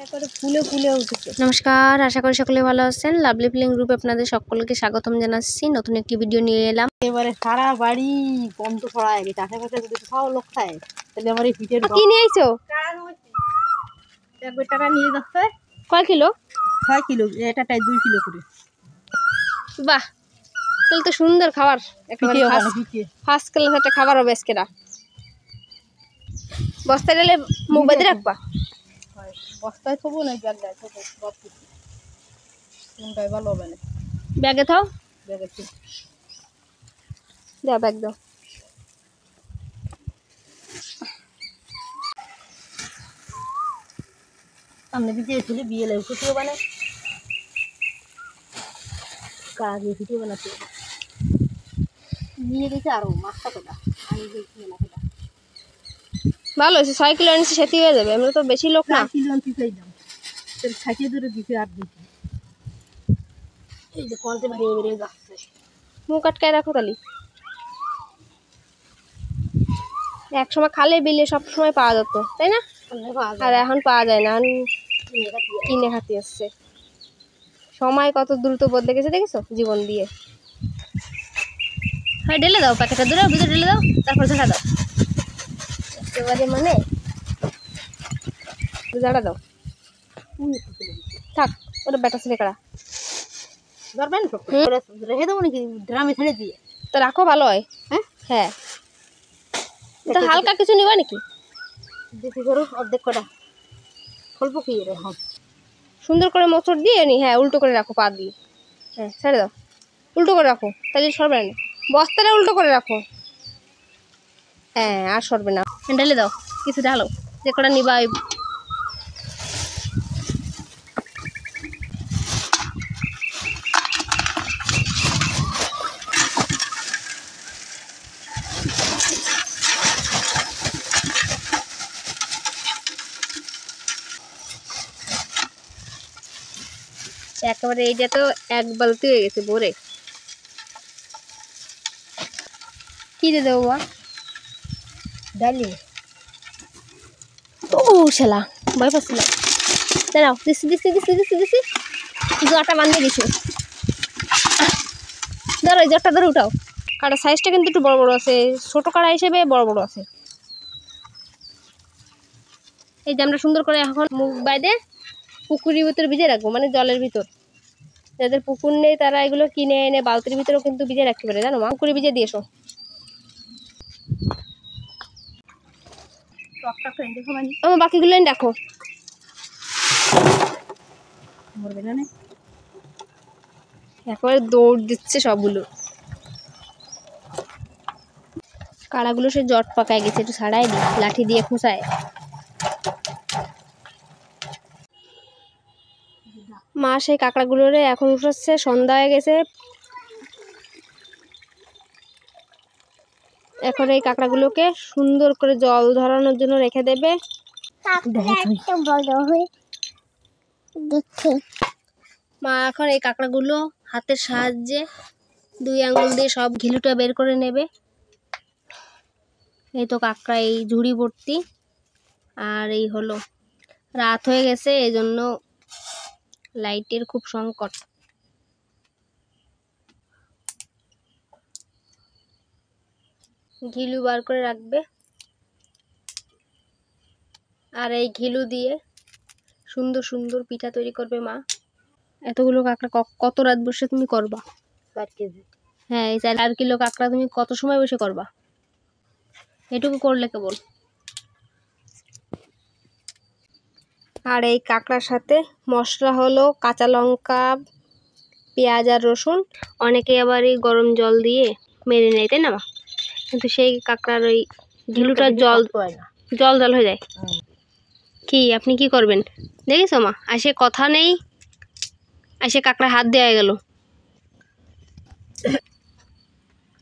नमस्कार आशा करी सकले भालो आছেন লাভলি ফিলিং গ্রুপে আপনাদের সকলকে স্বাগতম জানাচ্ছি নতুন একটি ভিডিও নিয়ে এলাম এবারে সারা বাড়ি বন্ধ ছড়ায় গেছে আশেপাশে যদি সব লোক খায় তাহলে আমার এই পিঠের কি নিয়ে আইছো এক টাকা নিয়ে যাচ্ছে কয় কিলো 6 কিলো এটাটাই 2 কিলো করে বাহ তাহলে তো সুন্দর খাবার একেবারে ফার্স্ট ক্লাস একটা খাবার হবে আজকেরা বস্তা ঢেলে মুখ বেঁধে রাখবা বস্তায় থবো না ব্যাগে থবো সব কিছু কোনটাই ভালো হবে না ব্যাগে থাও ব্যাগে থবো দাও ব্যাগ দাও সামনে ভিডিও ছিল বিয়ে লাগে ভিডিও বানায় কাগে ভিডিও বানাতে নিয়ে গেছে আরো মাছটা কোটা আমি দেখি না কোটা ভালো আছে 6 কিলো আনছি সেটি হয়ে যাবে আমরা তো বেশি লোক না কিলো আনতে চাই দাম তেল খাইয়ে ধরে দিতে আর দিতে এই যে কলতে বেরিয়ে বেরিয়ে যাচ্ছে মুখ আটকায় রাখো তালি এক সময় খালে বিলে সব সময় পাওয়া যেত তাই না আর এখন পাওয়া যায় না কিনে খাতে আসছে সময় কত দ্রুত বদলে গেছে দেখেছো জীবন দিয়ে হ্যাঁ ঢেলে দাও প্যাকেটটা দূরে ভিতরে ঢেলে দাও তারপর ঝাড়া দাও একেবারে মানে ঝাড়া দাও থাক ওটা ব্যাটা ছেলে কারা ধরবেন তো রেখে দেবো নাকি ড্রামে ছেড়ে দিয়ে তো রাখো ভালো হয় হ্যাঁ হ্যাঁ তো হালকা কিছু নিবা নাকি দেখি করো অর্ধেক কটা অল্প কি রে হ্যাঁ সুন্দর করে মোচড় দিয়ে নি হ্যাঁ উল্টো করে রাখো পা দিয়ে হ্যাঁ ছেড়ে দাও উল্টো করে রাখো তাহলে সরবে না বস্তাটা উল্টো করে রাখো হ্যাঁ আর সরবে না ঢেলে দাও কিছু ঢালো যে কটা নিবা একেবারে এইটা তো এক বালতি হয়ে গেছে ভরে কি দিয়ে দেবো ডালি ও শালা ভয় পাচ্ছিল দাঁড়াও দিছি দিছি দিছি দিছি দিছি জটা বাঁধিয়ে দিছি ধরো এই জটটা ধরে উঠাও কাটা সাইজটা কিন্তু একটু বড় বড় আছে ছোট কাটা হিসেবে বড় বড় আছে এই যে আমরা সুন্দর করে এখন মুখ বাইরে পুকুরের ভিতর ভিজে রাখবো মানে জলের ভিতর যাদের পুকুর নেই তারা এগুলো কিনে এনে বালতির ভিতরেও কিন্তু ভিজে রাখতে পারে জানো মা পুকুরে ভিজে দিয়েছো আমার বাকিগুলো দেখো মরবে না একেবারে দৌড় দিচ্ছে সবগুলো কাড়াগুলো সে জট পাকায় গেছে একটু ছাড়াই দি লাঠি দিয়ে খুঁচায় মা সেই কাঁকড়াগুলোরে এখন উঠাচ্ছে সন্ধ্যা হয়ে গেছে এখন এই কাঁকড়াগুলোকে সুন্দর করে জল ধরানোর জন্য রেখে দেবে মা এখন এই কাঁকড়াগুলো হাতের সাহায্যে 2 আঙ্গুল দিয়ে সব ঘিলুটা বের করে নেবে এই তো কাঁকড়া এই ঝুড়ি ভর্তি আর এই হলো রাত হয়ে গেছে এই জন্য লাইটের খুব সংকট ঘিলু বার করে রাখবে আর এই ঘিলু দিয়ে সুন্দর সুন্দর পিঠা তৈরি করবে মা এতগুলো কাঁকড়া কত রাত বসে তুমি করবা 4 কেজি হ্যাঁ এই 4 কিলো কাঁকড়া তুমি কত সময় বসে করবা এটুকু করলে কেবল আর এই কাঁকড়ার সাথে মশলা হলো কাঁচা লঙ্কা পেঁয়াজ আর রসুন অনেকে আবার এই গরম জল দিয়ে মেরে নেয় তাই না মা কিন্তু সেই কাঁকড়ার ওই ঘিলুটার জল জল জল হয়ে যায় কি আপনি কি করবেন দেখেছো মা আসে কথা নেই আসে কাঁকড়া হাত দেওয়া গেল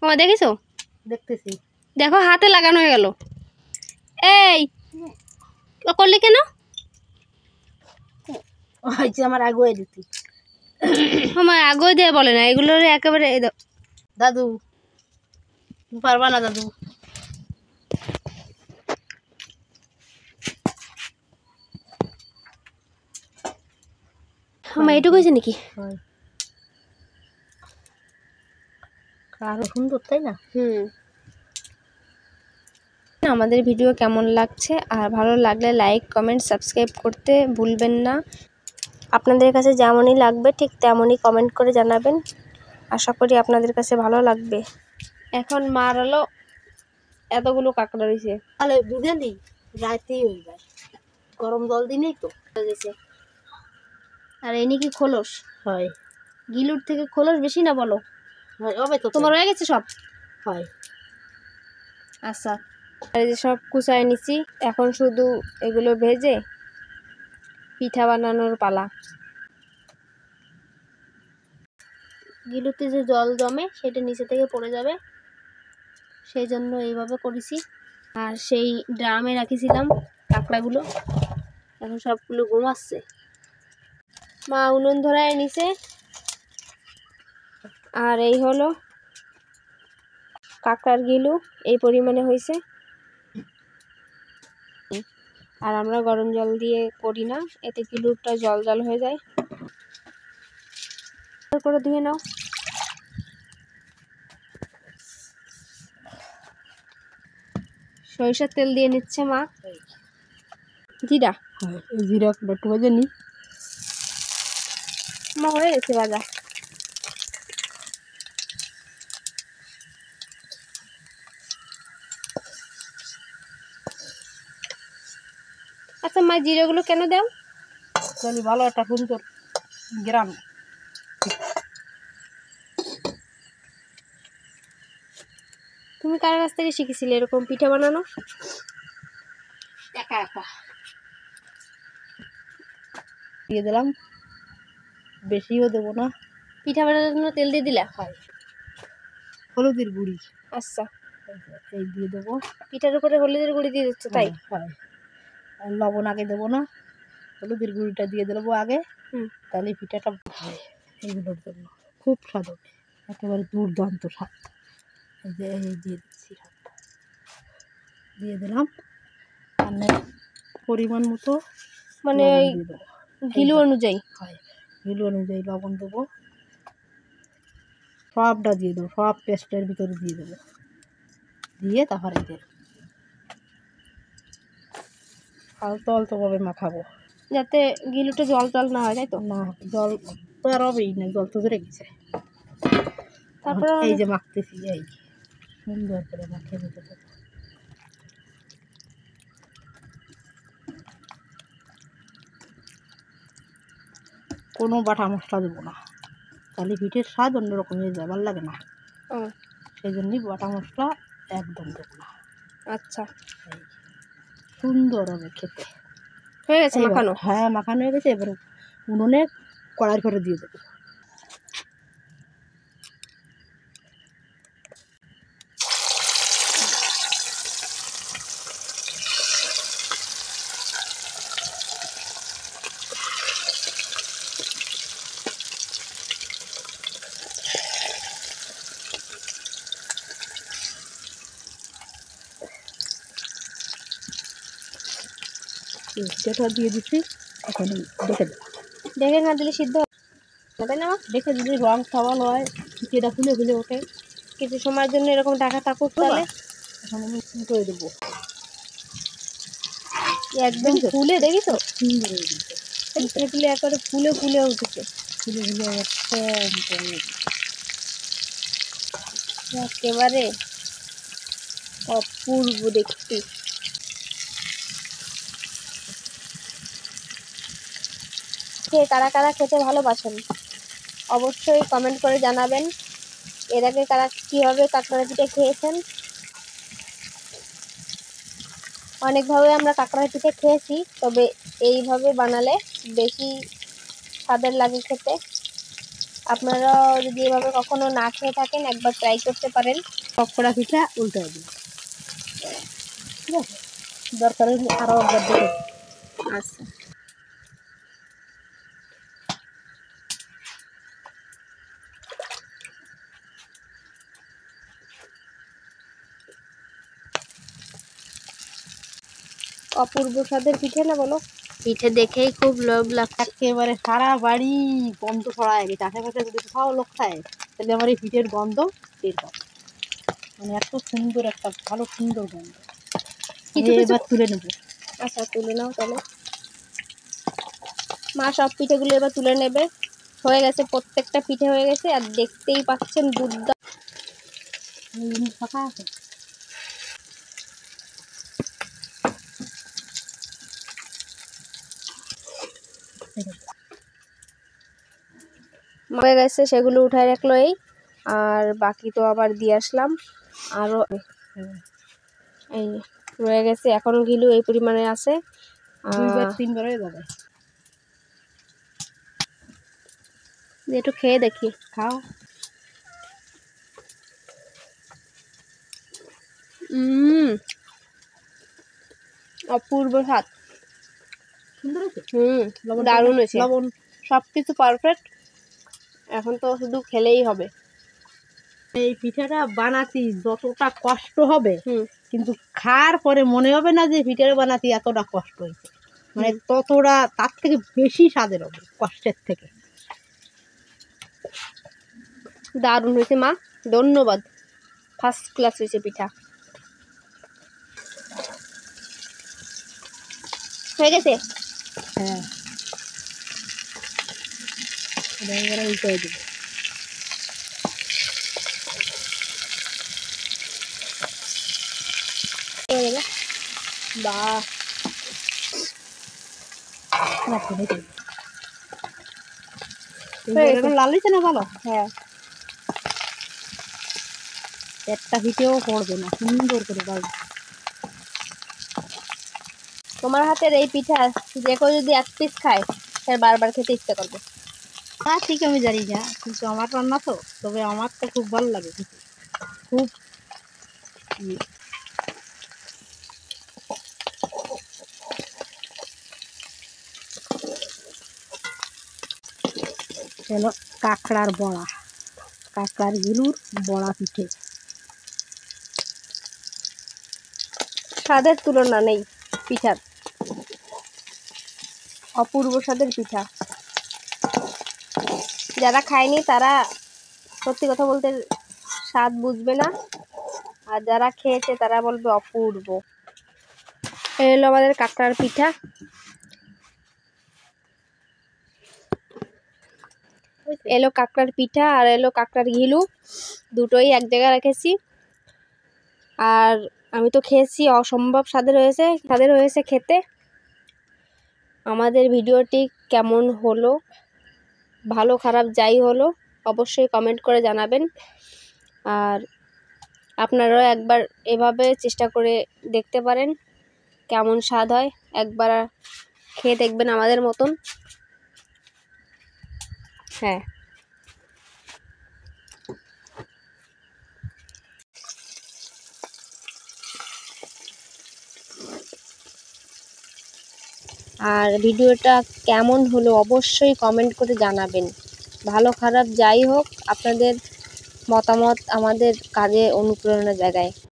মা দেখেছো দেখতেছি দেখো হাতে লাগানো হয়ে গেল এই করলে কেন আমার আগুয়ে দিতি আমার আগুয়ে দেওয়া বলে না এগুলো একেবারে দাদু পারবা না দাদু আমার এটুকু হয়েছে নাকি? হয় আরো সুন্দর, তাই না? আমাদের ভিডিও কেমন লাগছে আর ভালো লাগলে লাইক কমেন্ট সাবস্ক্রাইব করতে ভুলবেন না। আপনাদের কাছে যেমনই লাগবে ঠিক তেমনই কমেন্ট করে জানাবেন। আশা করি আপনাদের কাছে ভালো লাগবে। এখন মার হলো এতগুলো কাঁকড়া রয়েছে। তাহলে বুঝে নি রাতেই হয়ে যায়, গরম জল দিনেই তো গেছে। আর এই নাকি খোলস, হয়। গিলুর থেকে খোলস বেশি না বলো? হয় হবে তো। তোমার হয়ে গেছে সব? হয়। আচ্ছা, আর এই যে সব কুচায় নিছি, এখন শুধু এগুলো ভেজে পিঠা বানানোর পালা। গিলুতে যে জল জমে সেটা নিচে থেকে পড়ে যাবে, সেই জন্য এইভাবে করেছি। আর সেই ড্রামে রাখিছিলাম কাঁকড়াগুলো, এখন সবগুলো ঘুমাচ্ছে। মা উনুন ধরায় নিচে। আর এই হলো কাঁকড়ার গিলু, এই পরিমাণে হয়েছে। আর আমরা গরম জল দিয়ে করি না, এতে গিলুটা জল জল হয়ে যায়। করে ধুয়ে নাও। সরিষার তেল দিয়ে নিচ্ছে মা। জিরা, এই জিরা একটু ভেজে নি। মা হয়ে গেছে ভাজা। আচ্ছা মা, জিরাগুলো কেন দাও? তাহলে ভালো একটা সুন্দর গ্রাম। তুমি কার কাছ থেকে শিখেছিলে এরকম পিঠা বানানো? একা একা দিয়ে দিলাম, বেশিও দেবো না। পিঠা বানানোর জন্য তেল দিয়ে দিলা? হয়। হলুদের গুঁড়ি, আচ্ছা, এই দিয়ে দেবো। পিঠার উপরে হলুদের গুঁড়ি দিয়ে দিচ্ছ, তাই? হয়। আর লবণ আগে দেবো না, হলুদের গুঁড়িটা দিয়ে দেবো আগে। তাহলে পিঠাটা হয় এইগুলোর জন্য খুব স্বাদ হবে, একেবারে দুর্দান্ত স্বাদ। এই যে এই দিয়ে দিচ্ছি, দিয়ে দিলাম। আর পরিমাণ মতো মানে দিয়ে দেবো, গিলু অনুযায়ী। হয়, গিলু অনুযায়ী লবণ দেবো। সবটা দিয়ে দেবো, সব পেস্টের ভিতরে দিয়ে দেবো, দিয়ে তারপরে আলতো আলতোভাবে মাখাবো, যাতে গিলুটা জল জল না হয়, তাই তো? না জল তো আর হবেই না, জল তো ধরে গেছে। তারপরে এই যে মাখতেছি, এই সুন্দর করে মাখিয়ে নিতে হবে। কোনো বাটা মশলা দেবো না, তাহলে পিঠের স্বাদ অন্যরকম হয়ে যায়, ভালো লাগে না। সেই জন্যই বাটা মশলা একদম দেবো না। আচ্ছা, সুন্দর হবে খেতে। হয়ে গেছে মাখানো? হ্যাঁ, মাখানো হয়ে গেছে। এবার উনুনে কড়াই করে দিয়ে দেবো। যেটা দিয়ে দিচ্ছি এখন দেখে দেবো। দেখে না দিলে সিদ্ধ হবে না? দেখে যদি রং খাওয়ান হয়, পিঠেটা ফুলে ফুলে ওঠে, কিছু সময়ের জন্য এরকম ঢাকা থাকুক, তাহলে এখন আমি করে দেবো। একদম ফুলে, দেখি তো সুন্দর হয়ে গেছে, পিঠেগুলো একেবারে ফুলে ফুলে উঠেছে। ফুলে ফুলে একেবারে অপূর্ব দেখতে। কারা কারা খেতে ভালোবাসেন অবশ্যই কমেন্ট করে জানাবেন। এর আগে কারা কীভাবে কাঁকড়া পিঠে খেয়েছেন? অনেকভাবে আমরা কাঁকড়া পিঠে খেয়েছি, তবে এইভাবে বানালে বেশি স্বাদের লাগে খেতে। আপনারাও যদি এভাবে কখনো না খেয়ে থাকেন, একবার ট্রাই করতে পারেন। পকোড়া পিঠা উল্টে দিই, ঠিক আছে? দরকার হলে আরও একবার দেখে। আচ্ছা, অপূর্ব স্বাদের পিঠে না বলো? পিঠে দেখেই খুব লোভ লাগছে। একেবারে সারা বাড়ি গন্ধ ছড়ায় গেছে। আশেপাশে যদি কোথাও লোক খায় তাহলে আমার এই পিঠের গন্ধ টের পাবে। মানে এত সুন্দর একটা ভালো সুন্দর গন্ধ। এবার তুলে নেবো। আচ্ছা তুলে নাও তাহলে। মা সব পিঠেগুলো এবার তুলে নেবে। হয়ে গেছে, প্রত্যেকটা পিঠে হয়ে গেছে। আর দেখতেই পাচ্ছেন দুধটা ফাঁকা আছে। হয়ে গেছে, সেগুলো উঠায় রাখলো এই। আর বাকি তো আবার দিয়ে আসলাম। আরও এই রয়ে গেছে, এখনো গিলু এই পরিমাণে আছে। 2-3 বার হয়ে যাবে। একটু খেয়ে দেখি। খাও। অপূর্ব স্বাদ। সুন্দর হয়েছে। দারুণ হয়েছে। লবণ সব কিছু পারফেক্ট। এখন তো শুধু খেলেই হবে। এই পিঠাটা বানাতে যতটা কষ্ট হবে কিন্তু খাওয়ার পরে মনে হবে না যে পিঠাটা বানাতে এতটা কষ্ট হয়েছে। মানে ততটা তার থেকে বেশি স্বাদের হবে কষ্টের থেকে। দারুণ হয়েছে মা, ধন্যবাদ। ফার্স্ট ক্লাস হয়েছে পিঠা। হয়ে গেছে। হ্যাঁ, এবার উল্টে দেবো। বাহ, লাল হয়েছে না ভালো? হ্যাঁ, একটা পিঠেও পড়বে না, সুন্দর করে বাড়বে। তোমার হাতের এই পিঠা যে কেউ যদি এক পিস খায় সে বারবার খেতে ইচ্ছে করবে। তা ঠিক আমি জানি না, কিন্তু আমার রান্না তো, তবে আমার তো খুব ভালো লাগে। খুব হলো কাঁকড়ার বড়া, কাঁকড়ার গিলুর বড়া পিঠে। স্বাদের তুলনা নেই পিঠার, অপূর্ব স্বাদের পিঠা। যারা খায়নি তারা সত্যি কথা বলতে স্বাদ বুঝবে না, আর যারা খেয়েছে তারা বলবে অপূর্ব। এই হলো আমাদের কাঁকড়ার পিঠা। এলো কাঁকড়ার পিঠা আর এলো কাঁকড়ার ঘিলু, দুটোই এক জায়গায় রেখেছি। আর আমি তো খেয়েছি, অসম্ভব স্বাদের হয়েছে খেতে। আমাদের ভিডিওটি কেমন হলো, ভালো খারাপ যাই হলো, অবশ্যই কমেন্ট করে জানাবেন। আর আপনারাও একবার এভাবে চেষ্টা করে দেখতে পারেন কেমন স্বাদ হয়। একবার খেয়ে দেখবেন আমাদের মতন। হ্যাঁ, আর ভিডিওটা কেমন হলো অবশ্যই কমেন্ট করে জানাবেন। ভালো খারাপ যাই হোক, আপনাদের মতামত আমাদের কাজে অনুপ্রেরণা জাগায়।